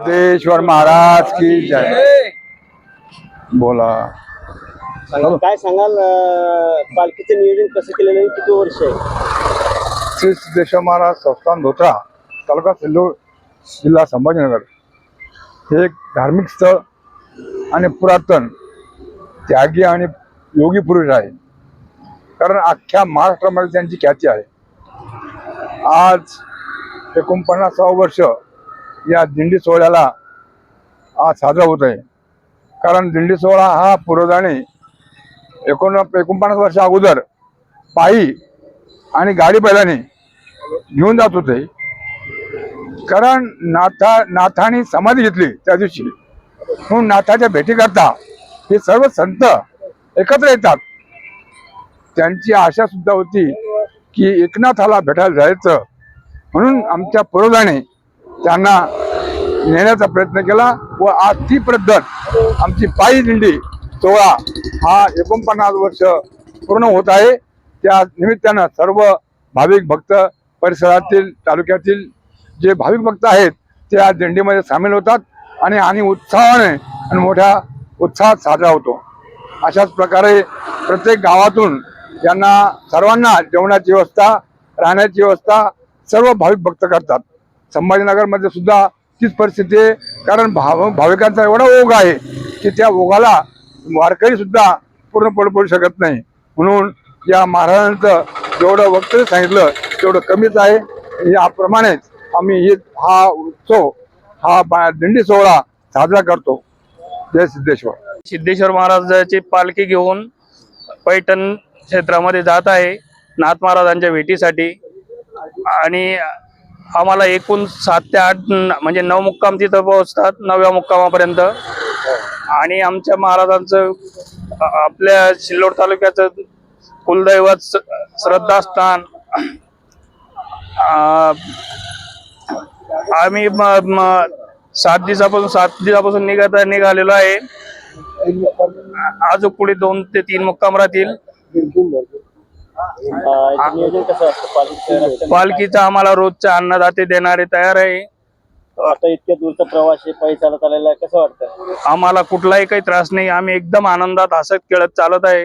सिद्धेश्वर महाराज की जय। बोला काय सांगाल पालखीचं नियोजन कसं केलेलं आहे, किती वर्ष आहे? श्री सिद्धेश्वर महाराज संस्थान धोत्रा, तालुका सिल्लोड, जिल्हा संभाजीनगर हे एक धार्मिक स्थळ आणि पुरातन त्यागी आणि योगी पुरुष आहे. कारण अख्ख्या महाराष्ट्रामध्ये त्यांची ख्याती आहे. आज 49वा वर्ष या दिंडी सोहळ्याला आज साजरा होत आहे. कारण दिंडी सोहळा हा पूर्वजाने 49 वर्ष अगोदर पायी आणि गाडी बैलाने घेऊन जात होते. कारण नाथाने समाधी घेतली त्या दिवशी, म्हणून नाथाच्या भेटीकरता हे सर्व संत एकत्र येतात. त्यांची आशा सुद्धा होती की एकनाथाला भेटायला जायचं, म्हणून आमच्या पूर्वजाने त्यांना नेण्याचा प्रयत्न केला व आज ती पद्धत आमची पायी दिंडी सोहळा हा 49 वर्ष पूर्ण होत आहे. त्या निमित्तानं सर्व भाविक भक्त परिसरातील तालुक्यातील जे भाविक भक्त आहेत ते या दिंडीमध्ये सामील होतात आणि उत्साहाने आणि मोठ्या उत्साहात साजरा होतो. अशाच प्रकारे प्रत्येक गावातून यांना सर्वांना जेवणाची व्यवस्था, राहण्याची व्यवस्था सर्व भाविक भक्त करतात. संभाजीनगरमध्ये सुद्धा तीच परिस्थिती आहे. कारण भाविकांचा एवढा ओघ आहे की त्या ओघाला वारकरी सुद्धा पूर्ण पडू शकत नाही. म्हणून या महाराजांचं जेवढं वक्तव्य सांगितलं तेवढं कमीच आहे. याप्रमाणेच आम्ही हा उत्सव, हा दिंडी सोहळा साजरा करतो. जय सिद्धेश्वर. सिद्धेश्वर महाराजांची पालखी घेऊन पैठण क्षेत्रामध्ये जात आहे नाथ महाराजांच्या भेटीसाठी. आणि आम्हाला एकूण 7 ते 8 म्हणजे 9 मुक्काम तिथं पोहोचतात, 9व्या मुक्कामापर्यंत. आणि आमच्या महाराजांचं आपल्या सिल्लोड तालुक्याचं कुलदैवत श्रद्धास्थान. आम्ही 7 दिवसापासून निघालेलो आहे. अजून पुढे 2 ते 3 मुक्काम राहतील. नियोजन कसं असतं पालखीचा आम्हाला रोजच्या अन्नदाते देणारे तयार आहे. आता इतक्या दूरचा प्रवास आहे, पायी चालत आलेला आहे, कसं वाटतं? आम्हाला कुठलाही काही त्रास नाही. आम्ही एकदम आनंदात हसत खेळत चालत आहे.